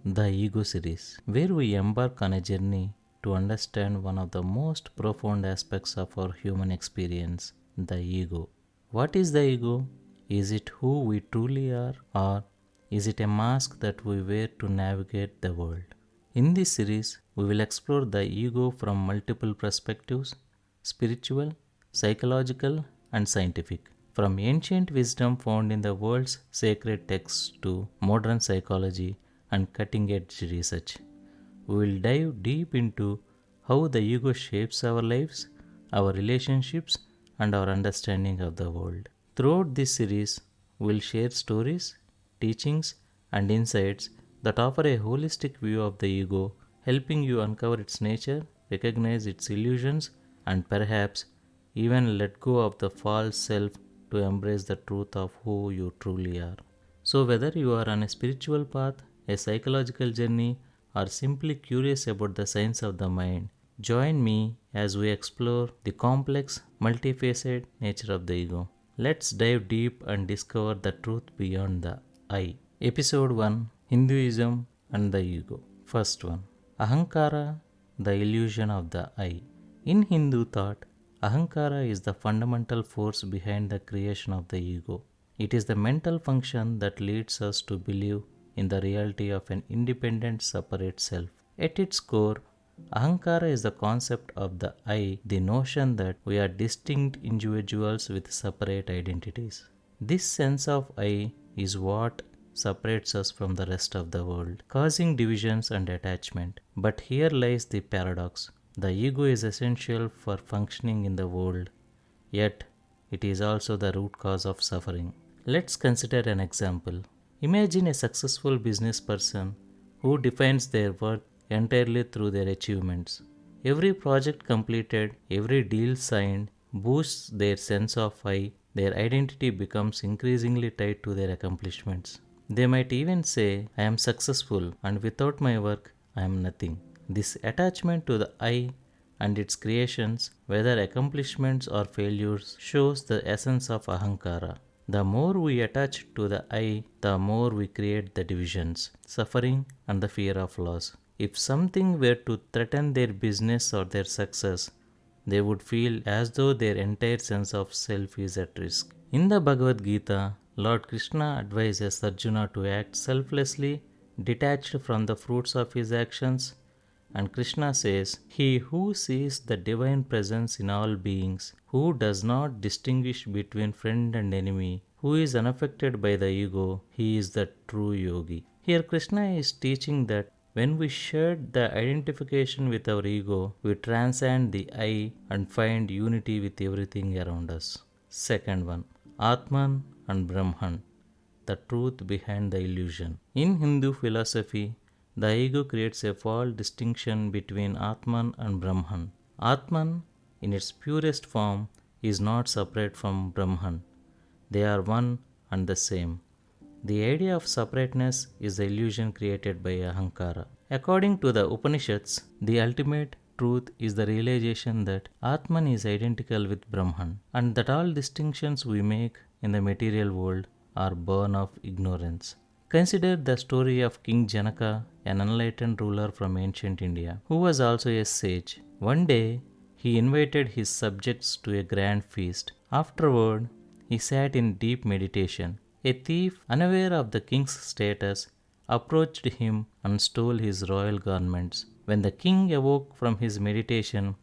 the Ego series, where we embark on a journey to understand one of the most profound aspects of our human experience, the ego. What is the ego? Is it who we truly are, or is it a mask that we wear to navigate the world? In this series, we will explore the ego from multiple perspectives: spiritual, psychological, and scientific. From ancient wisdom found in the world's sacred texts to modern psychology and cutting edge research, we will dive deep into how the ego shapes our lives, our relationships, and our understanding of the world. Throughout this series, we will share stories, teachings, and insights that offer a holistic view of the ego, helping you uncover its nature, recognize its illusions, and perhaps even let go of the false self to embrace the truth of who you truly are. So, whether you are on a spiritual path, a psychological journey, or simply curious about the science of the mind, join me as we explore the complex, multifaceted nature of the ego. Let's dive deep and discover the truth beyond the I. Episode 1: Hinduism and the Ego. First one: Ahankara, the illusion of the I. In Hindu thought, Ahankara is the fundamental force behind the creation of the ego. It is the mental function that leads us to believe in the reality of an independent, separate self. At its core, Ahankara is the concept of the I, the notion that we are distinct individuals with separate identities. This sense of I is what separates us from the rest of the world, causing divisions and attachment. But here lies the paradox: the ego is essential for functioning in the world, yet it is also the root cause of suffering. Let's consider an example. Imagine a successful business person who defines their worth entirely through their achievements. Every project completed, every deal signed boosts their sense of I. Their identity becomes increasingly tied to their accomplishments. They might even say, I am successful, and without my work, I am nothing. This attachment to the I and its creations, whether accomplishments or failures, shows the essence of Ahankara. The more we attach to the I, the more we create the divisions, suffering, and the fear of loss. If something were to threaten their business or their success, they would feel as though their entire sense of self is at risk. In the Bhagavad Gita, Lord Krishna advises Arjuna to act selflessly, detached from the fruits of his actions, and Krishna says, He who sees the divine presence in all beings, who does not distinguish between friend and enemy, who is unaffected by the ego, he is the true yogi. Here Krishna is teaching that when we shed the identification with our ego, we transcend the I and find unity with everything around us. Second one: Atman and Brahman, the truth behind the illusion. In Hindu philosophy, the ego creates a false distinction between Atman and Brahman. Atman, in its purest form, is not separate from Brahman. They are one and the same. The idea of separateness is the illusion created by Ahankara. According to the Upanishads, the ultimate truth is the realization that Atman is identical with Brahman, and that all distinctions we make in the material world are born of ignorance. Consider the story of King Janaka, an enlightened ruler from ancient India, who was also a sage. One day, he invited his subjects to a grand feast. Afterward, he sat in deep meditation. A thief, unaware of the king's status, approached him and stole his royal garments. When the king awoke from his meditation,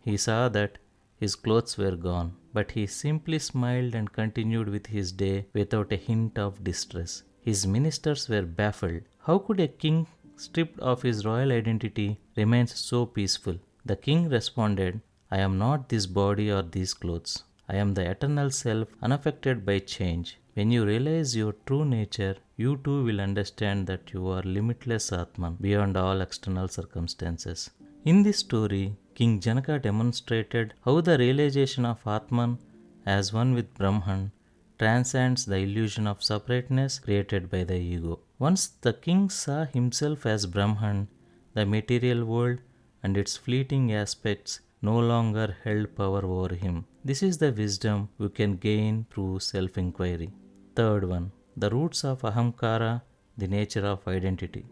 he saw that his clothes were gone, but he simply smiled and continued with his day without a hint of distress. His ministers were baffled. How could a king stripped of his royal identity remain so peaceful? The king responded, I am not this body or these clothes. I am the eternal self, unaffected by change. When you realize your true nature, you too will understand that you are limitless Atman beyond all external circumstances. In this story, King Janaka demonstrated how the realization of Atman as one with Brahman transcends the illusion of separateness created by the ego. Once the king saw himself as Brahman, the material world and its fleeting aspects no longer held power over him. This is the wisdom we can gain through self-inquiry. Third one: the roots of Ahankara, the nature of identity.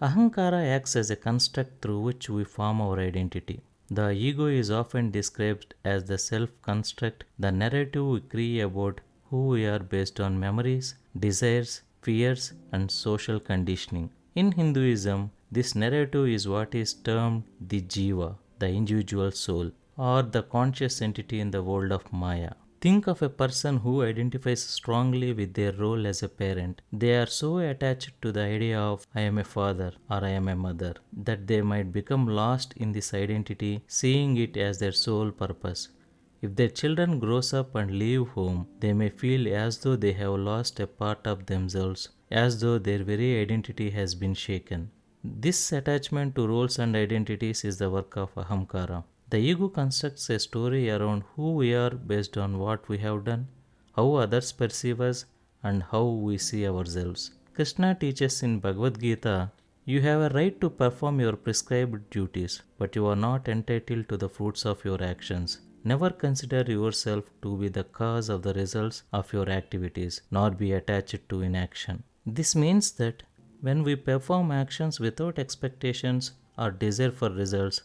Ahankara acts as a construct through which we form our identity. The ego is often described as the self construct, the narrative we create about who we are based on memories, desires, fears, and social conditioning. In Hinduism, this narrative is what is termed the jiva, the individual soul, or the conscious entity in the world of Maya. Think of a person who identifies strongly with their role as a parent. They are so attached to the idea of I am a father or I am a mother that they might become lost in this identity, seeing it as their sole purpose. If their children grows up and leave home, they may feel as though they have lost a part of themselves, as though their very identity has been shaken. This attachment to roles and identities is the work of Ahankara. The ego constructs a story around who we are based on what we have done, how others perceive us, and how we see ourselves. Krishna teaches in Bhagavad Gita, you have a right to perform your prescribed duties, but you are not entitled to the fruits of your actions. Never consider yourself to be the cause of the results of your activities, nor be attached to inaction. This means that when we perform actions without expectations or desire for results,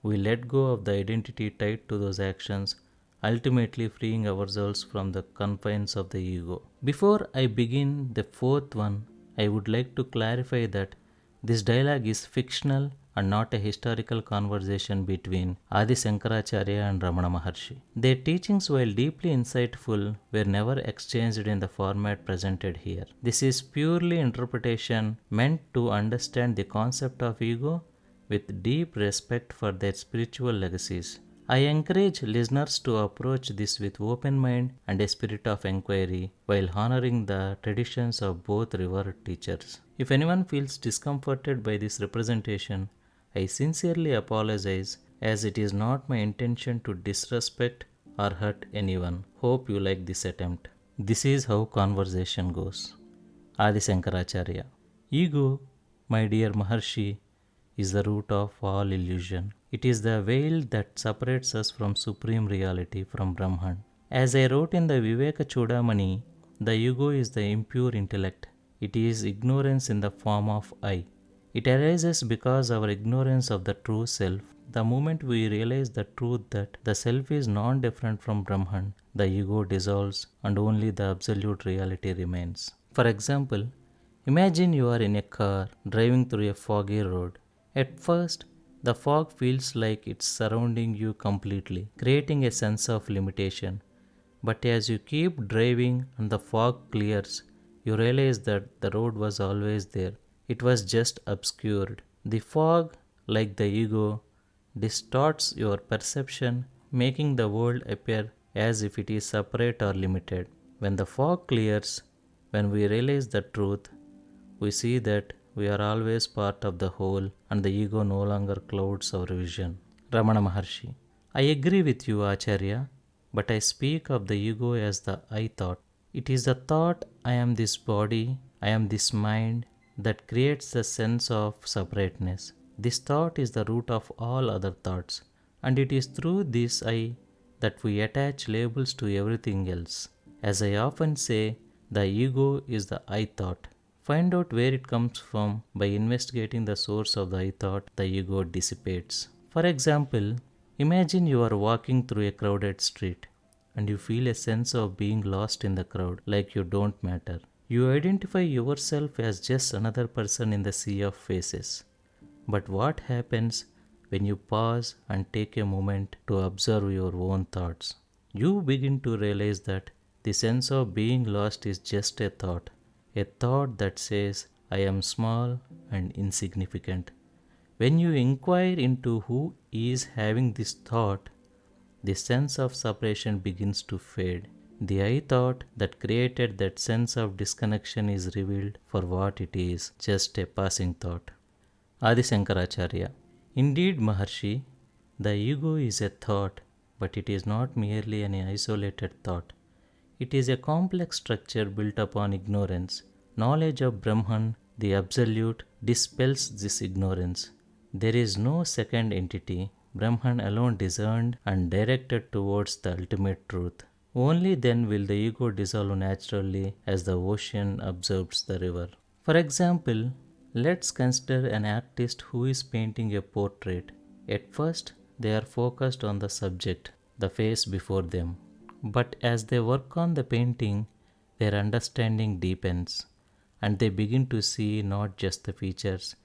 we let go of the identity tied to those actions, ultimately freeing ourselves from the confines of the ego. Before I begin the fourth one, I would like to clarify that this dialogue is fictional and not a historical conversation between Adi Shankaracharya and Ramana Maharshi. Their teachings, while deeply insightful, were never exchanged in the format presented here. This is purely interpretation meant to understand the concept of ego with deep respect for their spiritual legacies. I encourage listeners to approach this with open mind and a spirit of inquiry while honoring the traditions of both revered teachers. If anyone feels discomforted by this representation, I sincerely apologize as it is not my intention to disrespect or hurt anyone. Hope you like this attempt. This is how conversation goes. Adi Shankaracharya. Ego, my dear Maharshi, is the root of all illusion. It is the veil that separates us from supreme reality, from Brahman. As I wrote in the Viveka Chudamani, the ego is the impure intellect. It is ignorance in the form of I. It arises because our ignorance of the true self. The moment we realize the truth that the self is non-different from Brahman, the ego dissolves and only the absolute reality remains. For example, imagine you are in a car driving through a foggy road. At first, the fog feels like it's surrounding you completely, creating a sense of limitation. But as you keep driving and the fog clears, you realize that the road was always there. It was just obscured. The fog, like the ego, distorts your perception, making the world appear as if it is separate or limited. When the fog clears, when we realize the truth, we see that we are always part of the whole and the ego no longer clouds our vision. Ramana Maharshi. I agree with you, Acharya, but I speak of the ego as the I thought. It is the thought I am this body, I am this mind that creates the sense of separateness. This thought is the root of all other thoughts, and it is through this I that we attach labels to everything else. As I often say, the ego is the I thought. Find out where it comes from by investigating the source of the I thought, the ego dissipates. For example, imagine you are walking through a crowded street and you feel a sense of being lost in the crowd, like you don't matter. You identify yourself as just another person in the sea of faces. But what happens when you pause and take a moment to observe your own thoughts? You begin to realize that the sense of being lost is just a thought that says, I am small and insignificant. When you inquire into who is having this thought, the sense of separation begins to fade. The I thought that created that sense of disconnection is revealed for what it is, just a passing thought. Adi Shankaracharya. Indeed, Maharshi, the ego is a thought, but it is not merely an isolated thought. It is a complex structure built upon ignorance. Knowledge of Brahman, the Absolute, dispels this ignorance. There is no second entity. Brahman alone discerned and directed towards the ultimate truth. Only then will the ego dissolve naturally as the ocean absorbs the river. For example, Let's consider an artist who is painting a portrait. At first, they are focused on the subject, the face before them. But as they work on the painting, their understanding deepens and they begin to see not just the features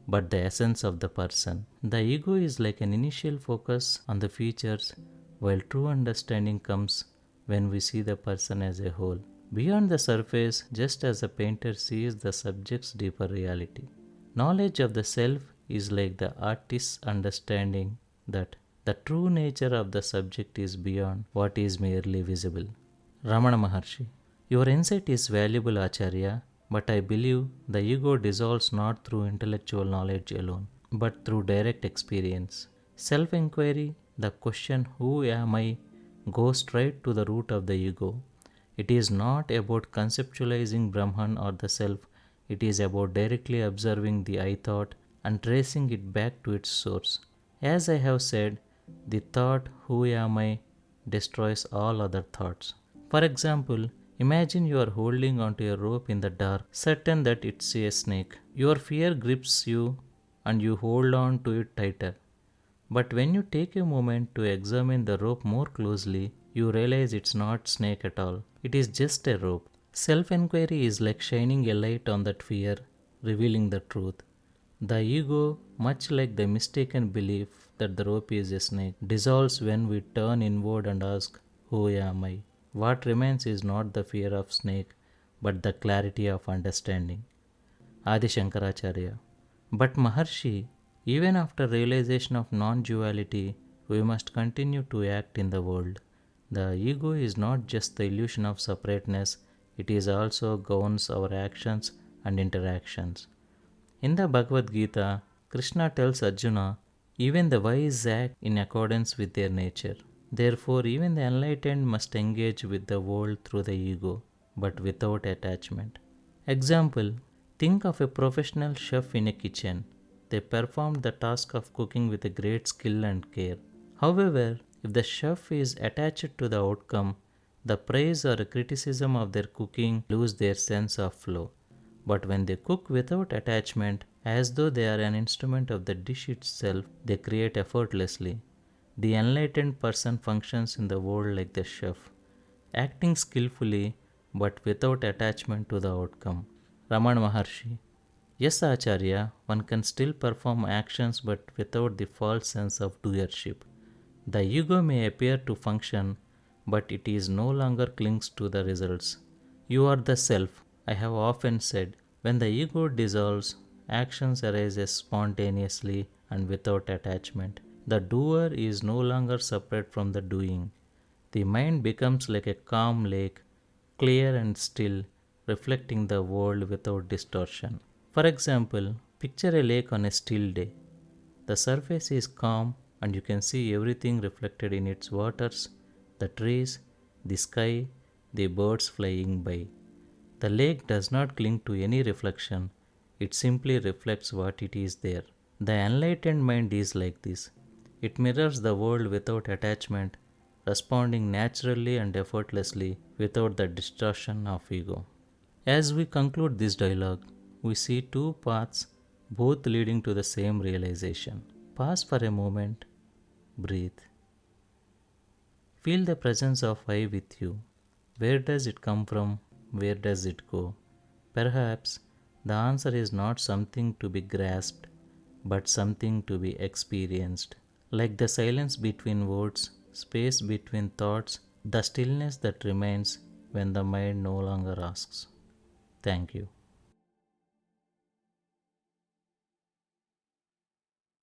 but the essence of the person. The ego is like an initial focus on the features, while true understanding comes when we see the person as a whole. Beyond the surface, just as a painter sees the subject's deeper reality. Knowledge of the self is like the artist's understanding that the true nature of the subject is beyond what is merely visible. Ramana Maharshi. Your insight is valuable, Acharya, but I believe the ego dissolves not through intellectual knowledge alone, but through direct experience. Self inquiry, the question, who am I, goes straight to the root of the ego. It is not about conceptualizing Brahman or the self, it is about directly observing the I thought and tracing it back to its source. As I have said, the thought, who am I, destroys all other thoughts. For example, imagine you are holding onto a rope in the dark, certain that it's a snake. Your fear grips you and you hold on to it tighter. But when you take a moment to examine the rope more closely, you realize it's not snake at all. It is just a rope. Self-inquiry is like shining a light on that fear, revealing the truth. The ego, much like the mistaken belief that the rope is a snake, dissolves when we turn inward and ask, who am I? What remains is not the fear of snake, but the clarity of understanding. Adi Shankaracharya. But Maharshi, even after realization of non-duality, we must continue to act in the world. The ego is not just the illusion of separateness, it is also governs our actions and interactions. In the Bhagavad Gita, Krishna tells Arjuna, even the wise act in accordance with their nature. Therefore, even the enlightened must engage with the world through the ego, but without attachment. Example, think of a professional chef in a kitchen. They perform the task of cooking with a great skill and care. However, if the chef is attached to the outcome, the praise or criticism of their cooking lose their sense of flow. But when they cook without attachment, as though they are an instrument of the dish itself, they create effortlessly. The enlightened person functions in the world like the chef, acting skillfully but without attachment to the outcome. Ramana Maharshi. Yes, Acharya, one can still perform actions but without the false sense of doership. The ego may appear to function, but it is no longer clings to the results. You are the self, I have often said. When the ego dissolves, actions arise spontaneously and without attachment. The doer is no longer separate from the doing. The mind becomes like a calm lake, clear and still, reflecting the world without distortion. For example, picture a lake on a still day. The surface is calm and you can see everything reflected in its waters, the trees, the sky, the birds flying by. The lake does not cling to any reflection, it simply reflects what it is there. The enlightened mind is like this. It mirrors the world without attachment, responding naturally and effortlessly without the distortion of ego. As we conclude this dialogue, we see two paths, both leading to the same realization. Pause for a moment, breathe. Feel the presence of I with you. Where does it come from? Where does it go? Perhaps the answer is not something to be grasped, but something to be experienced. Like the silence between words, space between thoughts, the stillness that remains when the mind no longer asks. Thank you.